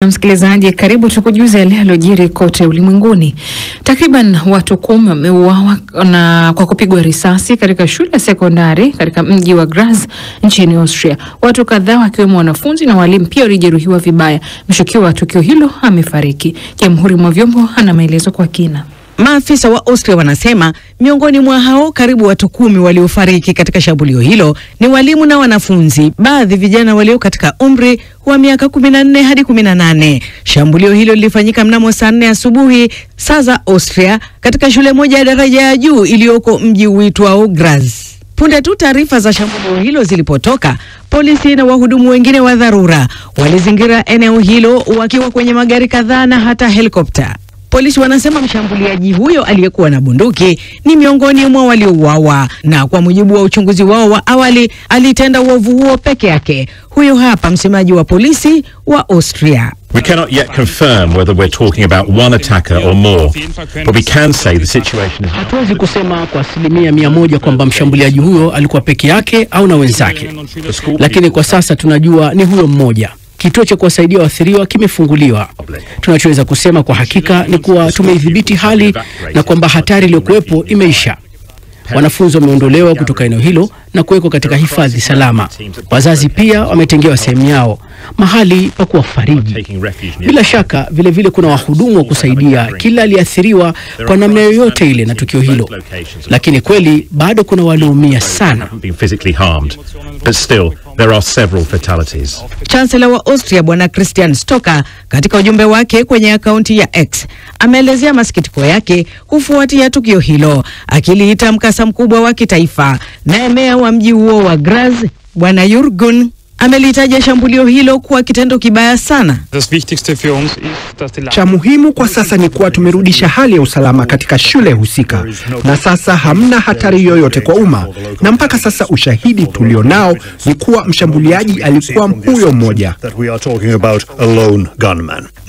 Msikilizaji, karibu tukujuze yale yaliyojiri kote ulimwenguni. Takriban watu 10 wameuawa kwa kupigwa risasi katika shule ya sekondari katika mji wa Graz nchini Austria. Watu kadhaa wakiwemo wanafunzi na walimu pia walijeruhiwa vibaya. Mshukiwa wa tukio hilo amefariki. Jamhuri mwa vyombo ana maelezo kwa kina. Maafisa wa Austria wanasema miongoni mwa hao karibu watu 10 waliofariki katika shambulio hilo ni walimu na wanafunzi, baadhi vijana walio katika umri wa miaka 14 hadi 18. Shambulio hilo lilifanyika mnamo saa 4 asubuhi saa za Austria katika shule moja ya daraja ya juu iliyoko mji uitwao Graz. Punde tu taarifa za shambulio hilo zilipotoka, polisi na wahudumu wengine wa dharura walizingira eneo hilo wakiwa kwenye magari kadhaa na hata helikopta. Polisi wanasema mshambuliaji huyo aliyekuwa na bunduki ni miongoni mwa waliouawa, na kwa mujibu wa uchunguzi wao wa awali alitenda uovu huo peke yake. Huyo hapa msemaji wa polisi wa Austria. We cannot yet confirm whether we're talking about one attacker or more, but we can say the situation is... Hatuwezi kusema kwa 100% kwamba mshambuliaji huyo alikuwa peke yake au na wenzake, lakini kwa sasa tunajua ni huyo mmoja. Kituo cha kuwasaidia waathiriwa kimefunguliwa. Tunachoweza kusema kwa hakika ni kuwa tumeidhibiti hali na kwamba hatari iliyokuwepo imeisha. Wanafunzi wameondolewa kutoka eneo hilo na kuwekwa katika hifadhi salama. Wazazi pia wametengewa sehemu yao, mahali pa kuwafariji. Bila shaka vile kuna wahudumu wa kusaidia kila aliyeathiriwa kwa namna yoyote ile na tukio hilo. Lakini kweli bado kuna walioumia sana. There are several fatalities. Chancellor wa Austria Bwana Christian Stocker katika ujumbe wake kwenye akaunti ya X ameelezea masikitiko yake kufuatia tukio hilo, akiliita mkasa mkubwa wa kitaifa. Naye meya wa mji huo wa Graz Bwana Jürgen amelitaja shambulio hilo kuwa kitendo kibaya sana. Cha muhimu kwa sasa ni kuwa tumerudisha hali ya usalama katika shule husika, na sasa hamna hatari yoyote kwa umma, na mpaka sasa ushahidi tulionao ni kuwa mshambuliaji alikuwa huyo mmoja.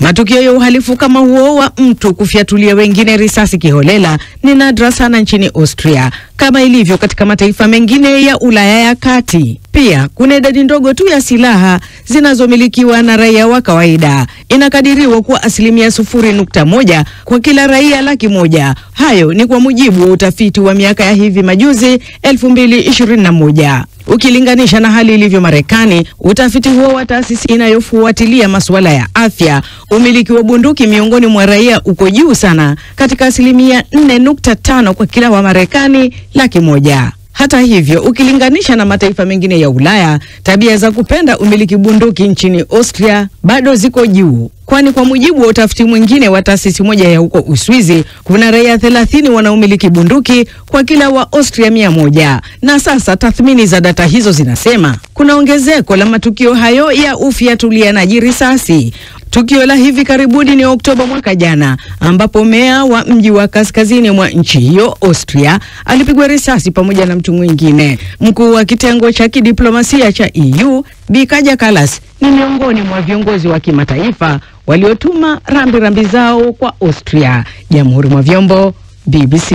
Matukio ya uhalifu kama huo wa mtu kufiatulia wengine risasi kiholela ni nadra sana nchini Austria, kama ilivyo katika mataifa mengine ya Ulaya ya Kati. Pia kuna idadi ndogo tu ya silaha zinazomilikiwa na raia wa kawaida. Inakadiriwa kuwa 0.1% kwa kila raia 100,000. Hayo ni kwa mujibu wa utafiti wa miaka ya hivi majuzi 2021. Ukilinganisha na hali ilivyo Marekani, utafiti huo wa taasisi inayofuatilia masuala ya afya, umiliki wa bunduki miongoni mwa raia uko juu sana, katika 4.5 kwa kila wa Marekani 100,000. Hata hivyo, ukilinganisha na mataifa mengine ya Ulaya, tabia za kupenda umiliki bunduki nchini Austria bado ziko juu. Kwani kwa mujibu wa utafiti mwingine wa taasisi moja ya huko Uswizi, kuna raia 30 wanaomiliki bunduki kwa kila wa Austria 100. Na sasa tathmini za data hizo zinasema kuna ongezeko la matukio hayo ya ufiatulianaji risasi. Tukio la hivi karibuni ni Oktoba mwaka jana, ambapo meya wa mji wa kaskazini mwa nchi hiyo Austria alipigwa risasi pamoja na mtu mwingine. Mkuu wa kitengo cha kidiplomasia cha EU Bi Kaja Kallas ni miongoni mwa viongozi wa kimataifa waliotuma rambirambi zao kwa Austria. Jamhuri mwa vyombo, BBC.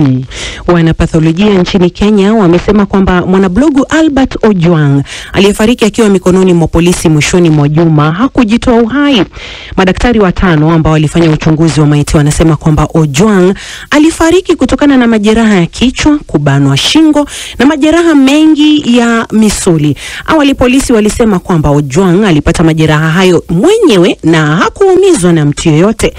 Wanapatholojia nchini Kenya wamesema kwamba mwanablogu Albert Ojwang aliyefariki akiwa mikononi mwa polisi mwishoni mwa juma hakujitoa uhai. Madaktari 5 ambao walifanya uchunguzi wa maiti wanasema kwamba Ojwang alifariki kutokana na majeraha ya kichwa, kubanwa shingo na majeraha mengi ya misuli. Awali polisi walisema kwamba Ojwang alipata majeraha hayo mwenyewe na hakuumizwa na mtu yeyote.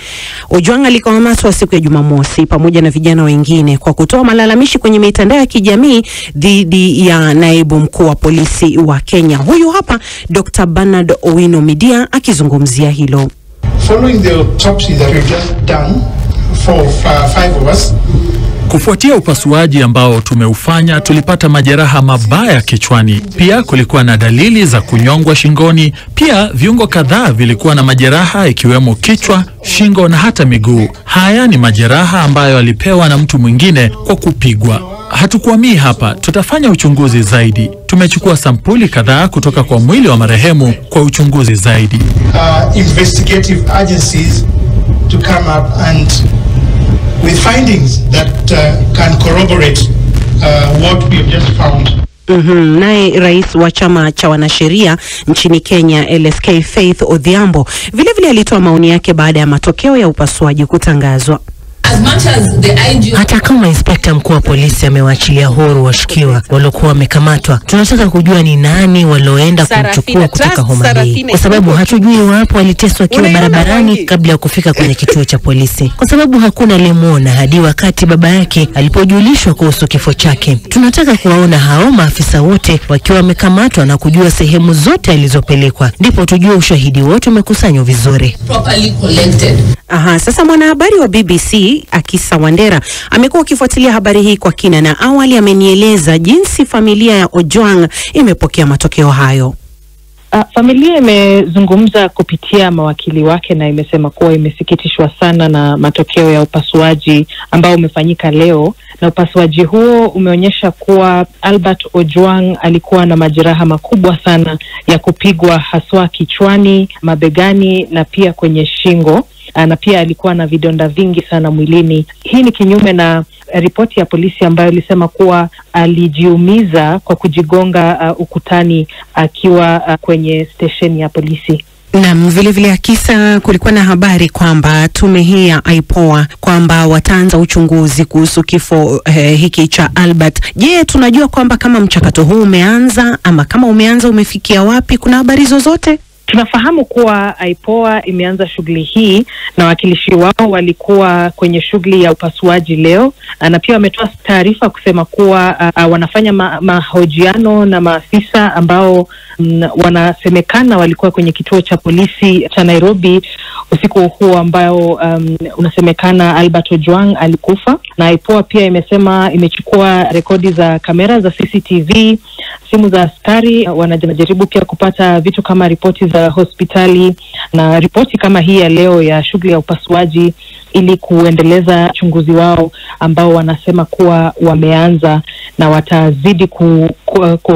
Ojwang alikamatwa siku ya Jumamosi pamoja na vijana wengine kwa kutoa malalamishi kwenye mitandao ya kijamii dhidi ya naibu mkuu wa polisi wa Kenya. Huyu hapa Dr. Bernard Owino Midia akizungumzia hilo. Following the autopsy that we've just done for 5 of us, kufuatia upasuaji ambao tumeufanya, tulipata majeraha mabaya kichwani. Pia kulikuwa na dalili za kunyongwa shingoni. Pia viungo kadhaa vilikuwa na majeraha, ikiwemo kichwa, shingo na hata miguu. Haya ni majeraha ambayo alipewa na mtu mwingine kwa kupigwa. Hatukuamii hapa, tutafanya uchunguzi zaidi. Tumechukua sampuli kadhaa kutoka kwa mwili wa marehemu kwa uchunguzi zaidi. Investigative agencies to come up and with findings that can corroborate what we have just found. Naye rais wa chama cha wanasheria nchini Kenya LSK Faith Odhiambo vilevile alitoa maoni yake baada ya matokeo ya upasuaji kutangazwa. Hata kama inspekta mkuu wa polisi amewaachilia huru washukiwa waliokuwa wamekamatwa, tunataka kujua ni nani walioenda kumchukua kutoka Homa Bay, kwa sababu hatujui wapo waliteswa akiwa barabarani kabla ya kufika kwenye kituo cha polisi, kwa sababu hakuna aliyemwona hadi wakati baba yake alipojulishwa kuhusu kifo chake. Tunataka kuwaona hao maafisa wote wakiwa wamekamatwa na kujua sehemu zote alizopelekwa, ndipo tujue ushahidi wote umekusanywa vizuri. Sasa mwanahabari wa BBC Akisa Wandera amekuwa akifuatilia habari hii kwa kina, na awali amenieleza jinsi familia ya Ojwang imepokea matokeo hayo. Familia imezungumza kupitia mawakili wake na imesema kuwa imesikitishwa sana na matokeo ya upasuaji ambao umefanyika leo, na upasuaji huo umeonyesha kuwa Albert Ojwang alikuwa na majeraha makubwa sana ya kupigwa, haswa kichwani, mabegani na pia kwenye shingo, na pia alikuwa na vidonda vingi sana mwilini. Hii ni kinyume na ripoti ya polisi ambayo ilisema kuwa alijiumiza kwa kujigonga ukutani akiwa kwenye stesheni ya polisi. Na vile Akisa, kulikuwa na habari kwamba tume hii ya IPOA kwamba wataanza uchunguzi kuhusu kifo hiki cha Albert. Je, tunajua kwamba kama mchakato huu umeanza, ama kama umeanza umefikia wapi? Kuna habari zozote? Tunafahamu kuwa IPOA imeanza shughuli hii na wakilishi wao walikuwa kwenye shughuli ya upasuaji leo, na pia wametoa taarifa kusema kuwa wanafanya mahojiano na maafisa ambao wanasemekana walikuwa kwenye kituo cha polisi cha Nairobi usiku huo ambao unasemekana Albert Ojwang alikufa. Na IPOA pia imesema imechukua rekodi za kamera za CCTV, simu za askari, wanajaribu pia kupata vitu kama ripoti za hospitali na ripoti kama hii ya leo ya shughuli ya upasuaji, ili kuendeleza uchunguzi wao ambao wanasema kuwa wameanza, na watazidi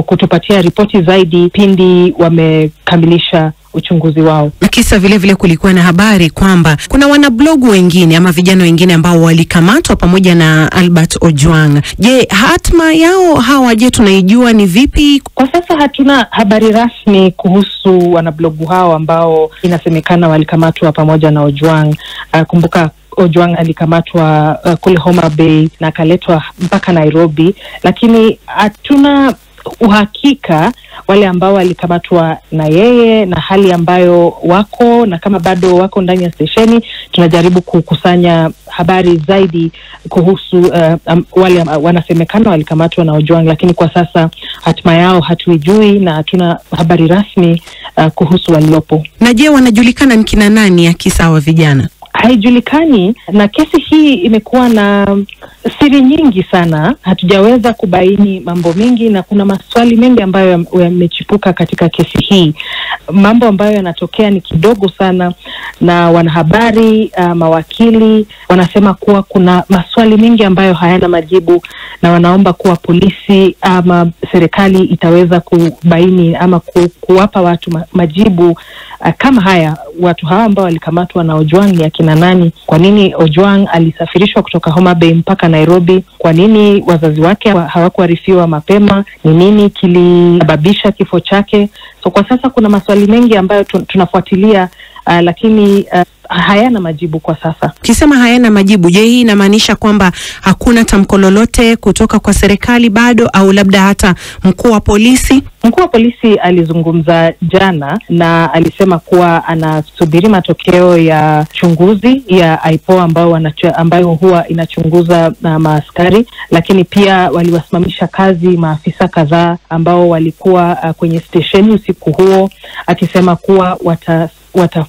kutupatia ripoti zaidi pindi wamekamilisha uchunguzi wao. Kisa vile kulikuwa na habari kwamba kuna wanablogu wengine ama vijana wengine ambao walikamatwa pamoja na Albert Ojwang. Je, hatma yao hawa tunaijua ni vipi? Kwa sasa hatuna habari rasmi kuhusu wanablogu hao ambao inasemekana walikamatwa pamoja na Ojwang. Kumbuka Ojwang alikamatwa kule Homa Bay na akaletwa mpaka Nairobi, lakini hatuna uhakika wale ambao walikamatwa na yeye na hali ambayo wako, na kama bado wako ndani ya stesheni tunajaribu kukusanya habari zaidi kuhusu wale wanasemekana walikamatwa na Ojwang, lakini kwa sasa hatima yao hatuijui na hatuna habari rasmi kuhusu waliopo. Na je, wanajulikana ni kina nani Akisa wa vijana? Haijulikani, na kesi hii imekuwa na siri nyingi sana. Hatujaweza kubaini mambo mengi na kuna maswali mengi ambayo yamechipuka katika kesi hii. Mambo ambayo yanatokea ni kidogo sana, na wanahabari, mawakili wanasema kuwa kuna maswali mengi ambayo hayana majibu, na wanaomba kuwa polisi ama serikali itaweza kubaini ama kuwapa watu majibu kama haya. Watu hawa ambao walikamatwa na Ojwang ni akina nani? Kwa nini Ojwang alisafirishwa kutoka Homa Bay mpaka Nairobi? Kwa nini wazazi wake hawakuarifiwa mapema? Ni nini kilisababisha kifo chake? So kwa sasa kuna maswali mengi ambayo tunafuatilia, lakini hayana majibu kwa sasa. Kisema hayana majibu, je, hii inamaanisha kwamba hakuna tamko lolote kutoka kwa serikali bado, au labda hata mkuu wa polisi? Mkuu wa polisi alizungumza jana na alisema kuwa anasubiri matokeo ya chunguzi ya IPOA ambayo huwa inachunguza maaskari, lakini pia waliwasimamisha kazi maafisa kadhaa ambao walikuwa kwenye stesheni usiku huo, akisema kuwa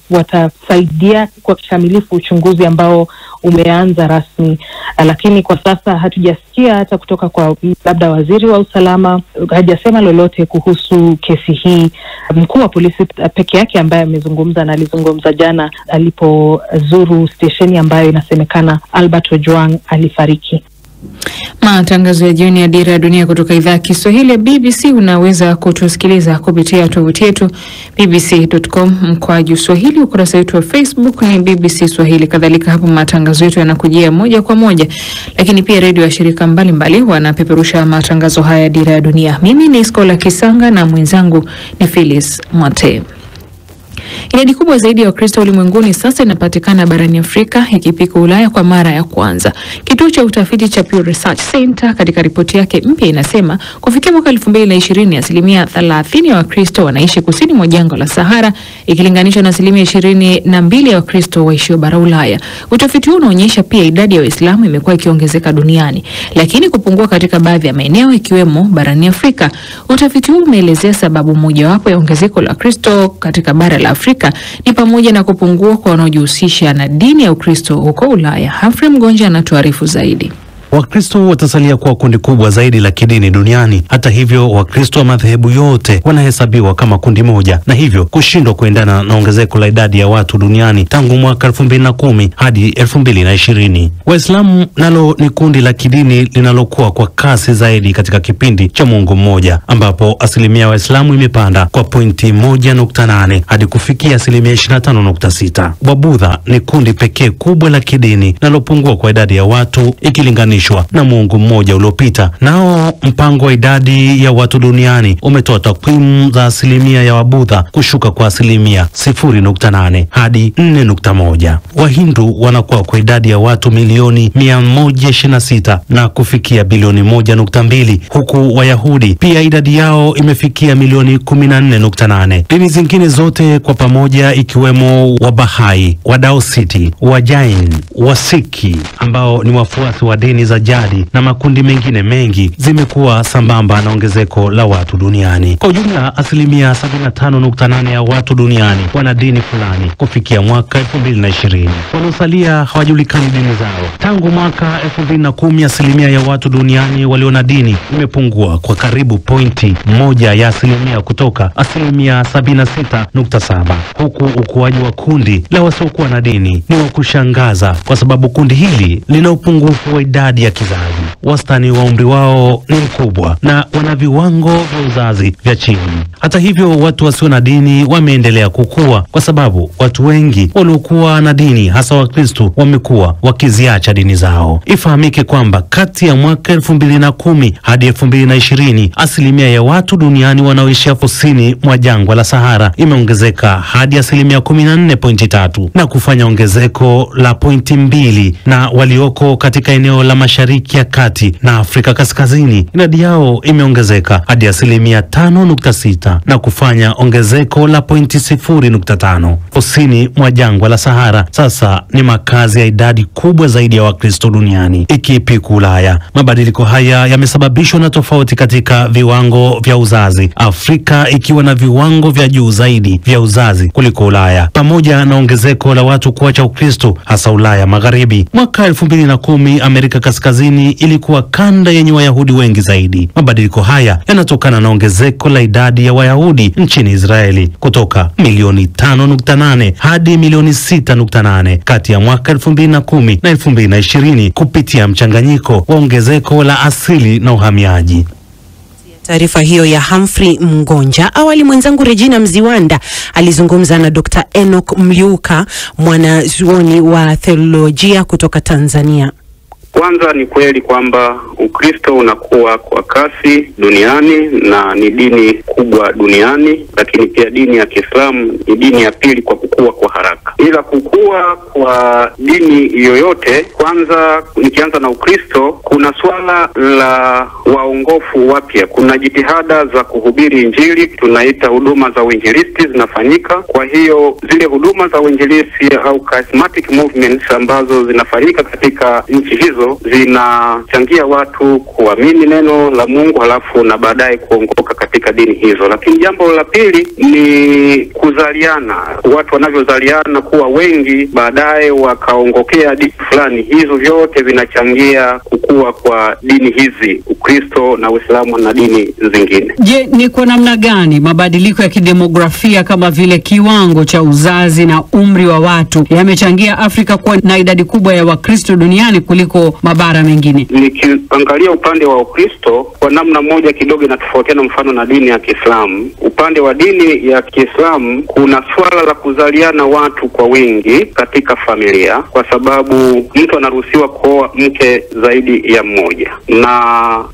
watasaidia kwa kikamilifu uchunguzi ambao umeanza rasmi. Lakini kwa sasa hatujasikia hata kutoka kwa labda waziri wa usalama, hajasema lolote kuhusu kesi hii. Mkuu wa polisi peke yake ambaye amezungumza, na alizungumza jana alipozuru stesheni ambayo inasemekana Albert Ojwang alifariki. Matangazo ya jioni ya Dira ya Dunia kutoka idhaa ya Kiswahili ya BBC unaweza kutusikiliza kupitia tovuti yetu bbc.com/Swahili, ukurasa wetu wa Facebook ni BBC Swahili. Kadhalika hapo matangazo yetu yanakujia moja kwa moja, lakini pia redio ya shirika mbalimbali wanapeperusha matangazo haya ya Dira ya Dunia. Mimi ni Skola Kisanga na mwenzangu ni Phyllis Mwate. Idadi kubwa zaidi ya Wakristo ulimwenguni sasa inapatikana barani Afrika, ikipika Ulaya kwa mara ya kwanza. Kituo cha utafiti cha Pew Research Center katika ripoti yake mpya inasema kufikia mwaka 2020 asilimia 30 ya Wakristo wanaishi kusini mwa jangwa la Sahara, ikilinganishwa na asilimia 22 ya Wakristo waishio bara Ulaya. Utafiti huu unaonyesha pia idadi ya Waislamu imekuwa ikiongezeka duniani, lakini kupungua katika baadhi ya maeneo ikiwemo barani Afrika. Utafiti huu umeelezea sababu mojawapo ya ongezeko la Kristo katika bara la Afrika ni pamoja na kupungua kwa wanaojihusisha na dini ya Ukristo huko Ulaya. Humphrey Mgonja anatuarifu zaidi. Wakristo watasalia kuwa kundi kubwa zaidi la kidini duniani. Hata hivyo, Wakristo wa madhehebu yote wanahesabiwa kama kundi moja, na hivyo kushindwa kuendana na ongezeko la idadi ya watu duniani tangu mwaka 2010 hadi 2020. Waislamu nalo ni kundi la kidini linalokuwa kwa kasi zaidi katika kipindi cha muongo mmoja, ambapo asilimia Waislamu imepanda kwa pointi 1.8 hadi kufikia asilimia 25.6. Wabudha ni kundi pekee kubwa la kidini linalopungua kwa idadi ya watu ikilinganishwa na muongo mmoja uliopita. Nao mpango wa idadi ya watu duniani umetoa takwimu za asilimia ya Wabudha kushuka kwa asilimia 0.8 hadi 4.1. Wahindu wanakuwa kwa idadi ya watu milioni 126 na kufikia bilioni 1.2, huku Wayahudi pia idadi yao imefikia milioni 14.8. Dini zingine zote kwa pamoja ikiwemo Wabahai, Wadaositi, Wajain, Wasiki ambao ni wafuasi wa dini za jadi na makundi mengine mengi zimekuwa sambamba na ongezeko la watu duniani. Kwa ujumla, asilimia 75.8 ya watu duniani wana dini fulani kufikia mwaka 2020. Waliosalia hawajulikani dini zao. Tangu mwaka 2010 asilimia ya watu duniani walio na dini imepungua kwa karibu pointi 1 ya asilimia kutoka asilimia 76.7, huku ukuaji wa kundi la wasiokuwa na dini ni wa kushangaza kwa sababu kundi hili lina upungufu wa idadi ya kizazi. Wastani wa umri wao ni mkubwa na wana viwango vya uzazi vya chini. Hata hivyo, watu wasio na dini wameendelea kukua kwa sababu watu wengi waliokuwa na dini, hasa Wakristo, wamekuwa wakiziacha dini zao. Ifahamike kwamba kati ya mwaka 2010 hadi 2020 asilimia ya watu duniani wanaoishi kusini mwa jangwa la Sahara imeongezeka hadi asilimia 14.3 na kufanya ongezeko la pointi 2, na walioko katika eneo la Mashariki ya Kati na Afrika Kaskazini idadi yao imeongezeka hadi asilimia 5.6 na kufanya ongezeko la pointi 0.5. Kusini mwa jangwa la Sahara sasa ni makazi ya idadi kubwa zaidi ya Wakristo duniani ikiipiku Ulaya. Mabadiliko haya yamesababishwa na tofauti katika viwango vya uzazi, Afrika ikiwa na viwango vya juu zaidi vya uzazi kuliko Ulaya, pamoja na ongezeko la watu kuacha Ukristo hasa Ulaya Magharibi. Mwaka 2010 Amerika Kaskazini ilikuwa kanda yenye Wayahudi wengi zaidi. Mabadiliko haya yanatokana na ongezeko la idadi ya Wayahudi nchini Israeli kutoka milioni 5.8 hadi milioni 6.8 kati ya mwaka 2010 na 2020 kupitia mchanganyiko wa ongezeko la asili na uhamiaji. Taarifa hiyo ya Humphrey Mgonja. Awali mwenzangu Regina Mziwanda alizungumza na Dr. Enoch Mliuka, mwanazuoni wa theolojia kutoka Tanzania. Kwanza ni kweli kwamba Ukristo unakuwa kwa kasi duniani na ni dini kubwa duniani, lakini pia dini ya Kiislamu ni dini ya pili kwa kukua kwa haraka. Ila kukua kwa dini yoyote, kwanza nikianza na Ukristo, kuna swala la waongofu wapya. Kuna jitihada za kuhubiri Injili, tunaita huduma za uinjilisti zinafanyika. Kwa hiyo zile huduma za uinjilisti au charismatic movements ambazo zinafanyika katika nchi hizo zinachangia watu kuamini neno la Mungu halafu na baadaye kuongoka katika dini hizo. Lakini jambo la pili ni kuzaliana. Watu wanavyozaliana kuwa wengi baadaye wakaongokea dini fulani, hizo vyote vinachangia kukua kwa dini hizi, Ukristo na Uislamu na dini zingine. Je, ni kwa namna gani mabadiliko ya kidemografia kama vile kiwango cha uzazi na umri wa watu yamechangia Afrika kuwa na idadi kubwa ya Wakristo duniani kuliko kuliko mabara mengine? Nikiangalia upande wa Ukristo kwa namna moja kidogo inatofautiana, mfano na dini ya Kiislamu. Upande wa dini ya Kiislamu kuna swala la kuzaliana watu kwa wingi katika familia, kwa sababu mtu anaruhusiwa kuoa mke zaidi ya mmoja, na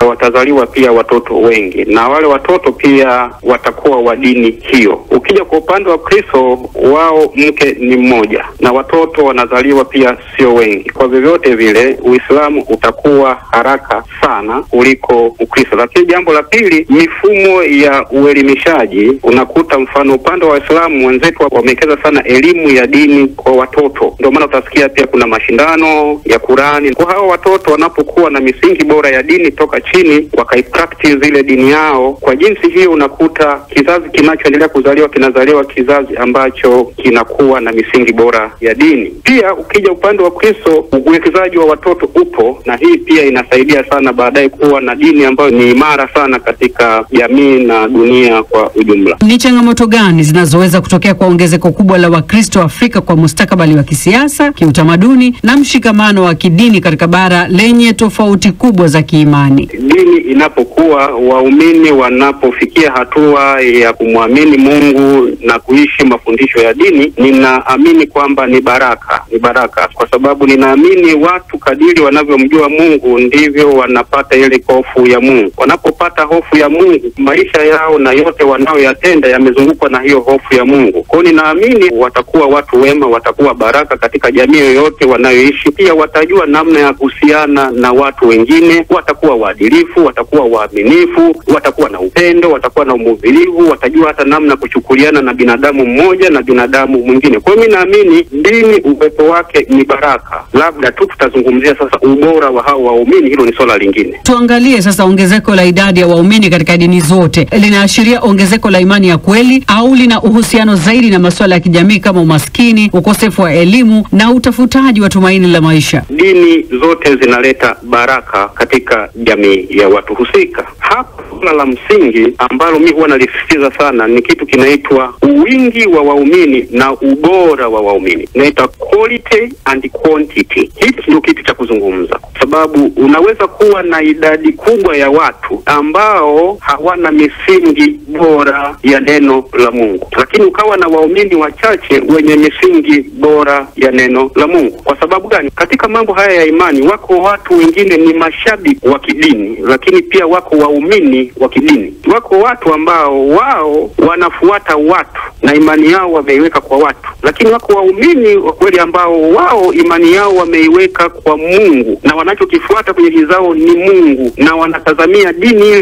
watazaliwa pia watoto wengi, na wale watoto pia watakuwa wa dini hiyo. Ukija kwa upande wa Kristo, wao mke ni mmoja na watoto wanazaliwa pia sio wengi. Kwa vyovyote vile Uislamu utakuwa haraka sana kuliko Ukristo. Lakini jambo la pili, mifumo ya uelimishaji. Unakuta mfano upande wa Waislamu wenzetu wamewekeza sana elimu ya dini kwa watoto. Ndio maana utasikia pia kuna mashindano ya Qur'ani. Kwa hao watoto wanapokuwa na misingi bora ya dini toka chini, wakaipractice ile dini yao, kwa jinsi hiyo unakuta kizazi kinachoendelea kuzaliwa kinazaliwa kizazi ambacho kinakuwa na misingi bora ya dini. Pia ukija upande wa Kristo, uwekezaji wa watoto upo, na hii pia inasaidia sana baadaye kuwa na dini ambayo ni imara sana katika jamii na dunia kwa ujumla. Ni changamoto gani zinazoweza kutokea kwa ongezeko kubwa la Wakristo Afrika kwa mustakabali wa kisiasa, kiutamaduni na mshikamano wa kidini katika bara lenye tofauti kubwa za kiimani? Dini inapokuwa, waumini wanapofikia hatua ya kumwamini Mungu na kuishi mafundisho ya dini, ninaamini kwamba ni baraka, kwa sababu ninaamini watu kadiri wanavyomjua Mungu ndivyo wanapata ile hofu ya Mungu. Wanapopata hofu ya Mungu, maisha yao na yote wanayoyatenda yamezungukwa na hiyo hofu ya Mungu. Kwa hiyo ninaamini watakuwa watu wema, watakuwa baraka katika jamii yoyote wanayoishi. Pia watajua namna ya kuhusiana na watu wengine, watakuwa waadilifu, watakuwa waaminifu, watakuwa na upendo, watakuwa na uvumilivu, watajua hata namna kuchukuliana na binadamu mmoja na binadamu mwingine. Kwa hiyo mimi naamini dini uwepo wake ni baraka. Labda tu tutazungumzia sasa ubora wa hao waumini, hilo ni swala lingine. Tuangalie sasa ongezeko la idadi ya waumini katika dini zote. Linaashiria ongezeko la imani ya kweli au lina uhusiano zaidi na masuala ya kijamii kama umaskini, ukosefu wa elimu na utafutaji wa tumaini la maisha? Dini zote zinaleta baraka katika jamii ya watu husika. Hapa swala la msingi ambalo mimi huwa nalisisitiza sana ni kitu kinaitwa wingi wa waumini na ubora wa waumini. Inaitwa quality and quantity. Hiki ndio kitu cha kuzungumza, sababu unaweza kuwa na idadi kubwa ya watu ambao hawana misingi bora ya neno la Mungu, lakini ukawa na waumini wachache wenye misingi bora ya neno la Mungu. Kwa sababu gani? Katika mambo haya ya imani wako watu wengine ni mashabiki wa kidini, lakini pia wako waumini wa kidini. Wako watu ambao wao wanafuata watu na imani yao wameiweka kwa watu, lakini wako waumini wa kweli ambao wao imani yao wameiweka kwa Mungu na wanachokifuata kwenye hizao ni Mungu, na wanatazamia dini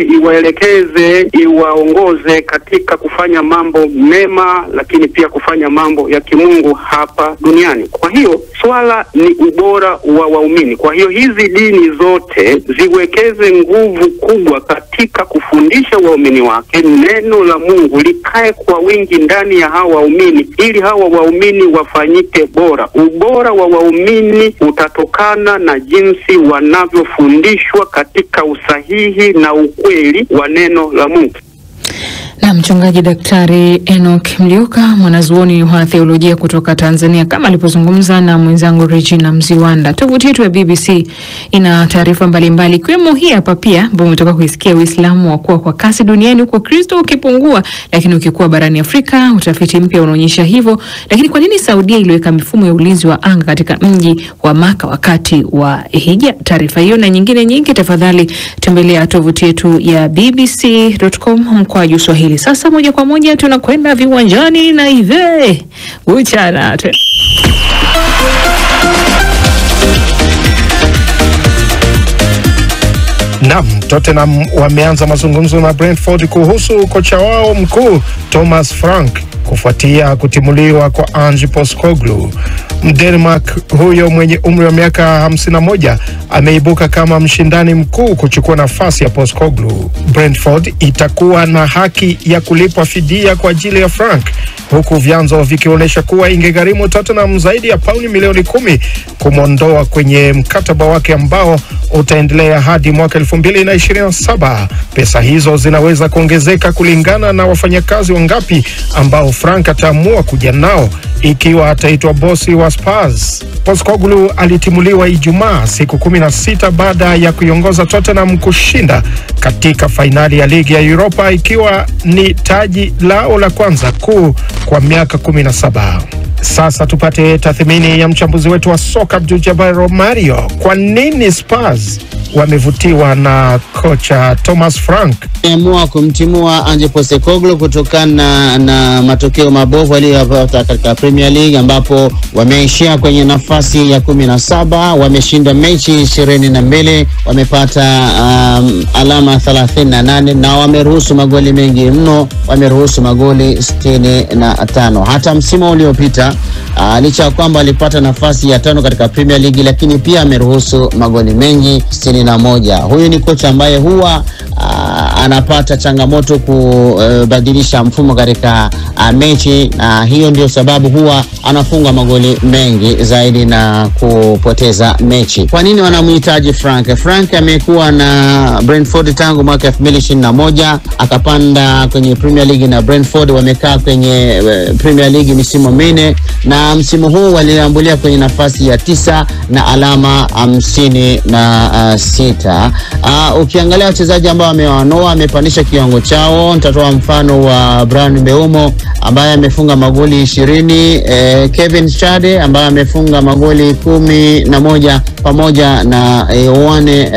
iwaelekeze, iwaongoze katika kufanya mambo mema, lakini pia kufanya mambo ya kimungu hapa duniani. Kwa hiyo swala ni ubora wa waumini. Kwa hiyo hizi dini zote ziwekeze nguvu kubwa katika kufundisha waumini wake neno la Mungu, likae kwa wingi ndani ya hawa waumini ili hawa waumini wafanyike bora. Ubora wa waumini utatokana na jinsi wanavyofundishwa katika usahihi na ukweli wa neno la Mungu. Na mchungaji Daktari Enoch Mliuka, mwanazuoni wa theolojia kutoka Tanzania, kama alipozungumza na mwenzangu Regina Mziwanda. Tovuti yetu ya BBC ina taarifa mbalimbali ikiwemo hii hapa pia ambayo umetoka kuisikia: Uislamu wakuwa kwa kasi duniani huko Kristo ukipungua lakini ukikuwa barani Afrika. Utafiti mpya unaonyesha hivyo. Lakini kwa nini Saudia iliweka mifumo ya ulinzi wa anga katika mji wa Maka wakati wa hija? Taarifa hiyo na nyingine nyingi tafadhali tembelea tovuti yetu ya bbc.com/Swahili. Sasa moja kwa moja tunakwenda viwanjani na Ive Uchana. Naam, Tottenham wameanza mazungumzo na Brentford kuhusu kocha wao mkuu Thomas Frank kufuatia kutimuliwa kwa Ange Postecoglou. Mdenmark huyo mwenye umri wa miaka 51 ameibuka kama mshindani mkuu kuchukua nafasi ya Postecoglou. Brentford itakuwa na haki ya kulipwa fidia kwa ajili ya Frank huku vyanzo vikionyesha kuwa ingegharimu Tottenham zaidi ya pauni milioni 10 kumondoa kwenye mkataba wake ambao utaendelea hadi mwaka 2027. Pesa hizo zinaweza kuongezeka kulingana na wafanyakazi wangapi ambao Frank ataamua kuja nao ikiwa ataitwa bosi wa Spurs. Postecoglou alitimuliwa Ijumaa, siku 16 baada ya kuiongoza Tottenham kushinda katika fainali ya ligi ya Europa, ikiwa ni taji lao la kwanza kuu kwa miaka 17. Sasa tupate tathmini ya mchambuzi wetu wa soka Abdul Jabbar Romario. Kwa nini Spurs wamevutiwa na kocha Thomas Frank? Ameamua kumtimua Ange Postecoglou kutokana na matokeo mabovu aliyopata katika Premier League, ambapo wameishia kwenye nafasi ya 17, wameshinda mechi 22, wamepata alama 38 na wameruhusu magoli mengi mno, wameruhusu magoli 65. Hata msimu uliopita licha ya kwamba alipata nafasi ya 5 katika Premier League, lakini pia ameruhusu magoli mengi 61. Huyu ni kocha ambaye huwa anapata changamoto kubadilisha mfumo katika mechi, na hiyo ndio sababu huwa anafunga magoli mengi zaidi na kupoteza mechi. Kwa nini wanamhitaji Frank? Frank amekuwa na Brentford tangu mwaka 2021, akapanda kwenye Premier League na Brentford, wamekaa kwenye Premier League misimu 4, na msimu huu waliambulia kwenye nafasi ya 9 na alama 56. Ukiangalia wachezaji ambao amewanoa, amepandisha kiwango chao. Nitatoa mfano wa Bryan Mbeumo ambaye amefunga magoli 20, Kevin Schade ambaye amefunga magoli 11 pamoja na Owane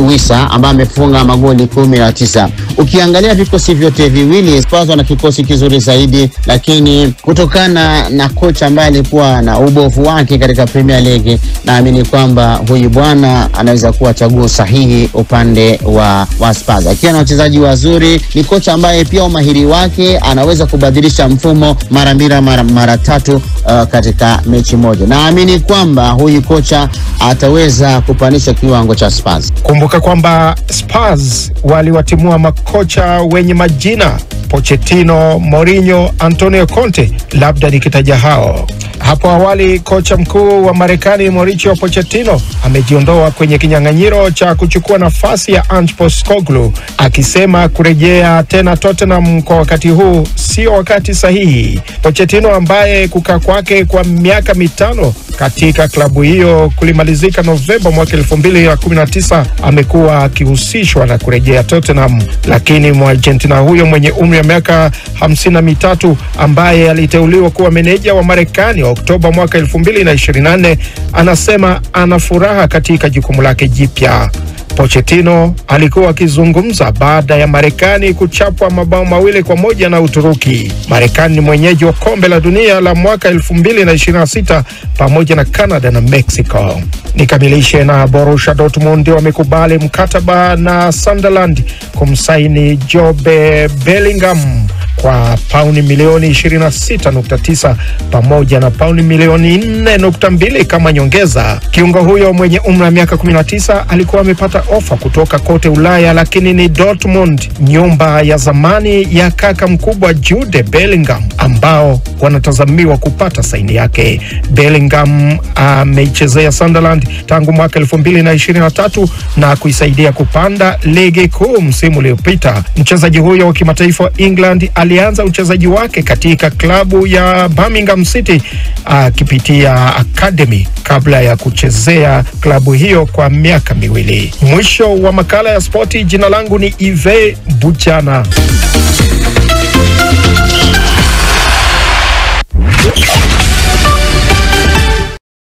Wissa ambaye amefunga magoli 19. Ukiangalia vikosi vyote viwili, Spurs wana kikosi kizuri zaidi, lakini kutokana na kocha ambaye alikuwa na ubovu wake katika Premier League, naamini kwamba huyu bwana anaweza kuwa chaguo sahihi upande wa Spurs. Akiwa na wachezaji wazuri, ni kocha ambaye pia umahiri wake anaweza kubadilisha mfumo mara 2 mara 3 katika mechi moja. Naamini kwamba huyu kocha ataweza kupandisha kiwango cha Spurs. Kumbuka kwamba Spurs waliwatimua makocha wenye majina: Pochettino, Mourinho, Antonio Conte, labda nikitaja hao. Hapo awali kocha mkuu wa Marekani Mauricio Pochettino amejiondoa kwenye kinyang'anyiro cha kuchukua nafasi ya Ange Postecoglou, akisema kurejea tena Tottenham kwa wakati huu sio wakati sahihi. Pochettino ambaye kukaa kwake kwa miaka 5 katika klabu hiyo kulimalizika Novemba mwaka 2019, amekuwa akihusishwa na kurejea Tottenham, lakini Mwargentina huyo mwenye umri wa miaka 53 ambaye aliteuliwa kuwa meneja wa Marekani Oktoba mwaka 2024 anasema ana furaha katika jukumu lake jipya. Pochettino alikuwa akizungumza baada ya Marekani kuchapwa mabao 2-1 na Uturuki. Marekani ni mwenyeji wa kombe la dunia la mwaka 2026 pamoja na Canada na Mexico. Nikamilishe na Borussia Dortmund wamekubali mkataba na Sunderland kumsaini Jobe Bellingham kwa pauni milioni 26.9 pamoja na pauni milioni 4.2 kama nyongeza. Kiungo huyo mwenye umri wa miaka 19 alikuwa amepata ofa kutoka kote Ulaya, lakini ni Dortmund, nyumba ya zamani ya kaka mkubwa Jude Bellingham, ambao wanatazamiwa kupata saini yake. Bellingham ameichezea Sunderland tangu mwaka 2023 na kuisaidia kupanda ligi kuu msimu uliopita. Mchezaji huyo wa kimataifa wa England alianza uchezaji wake katika klabu ya Birmingham City akipitia academy kabla ya kuchezea klabu hiyo kwa miaka 2. Mwisho wa makala ya spoti. Jina langu ni Ive Buchana.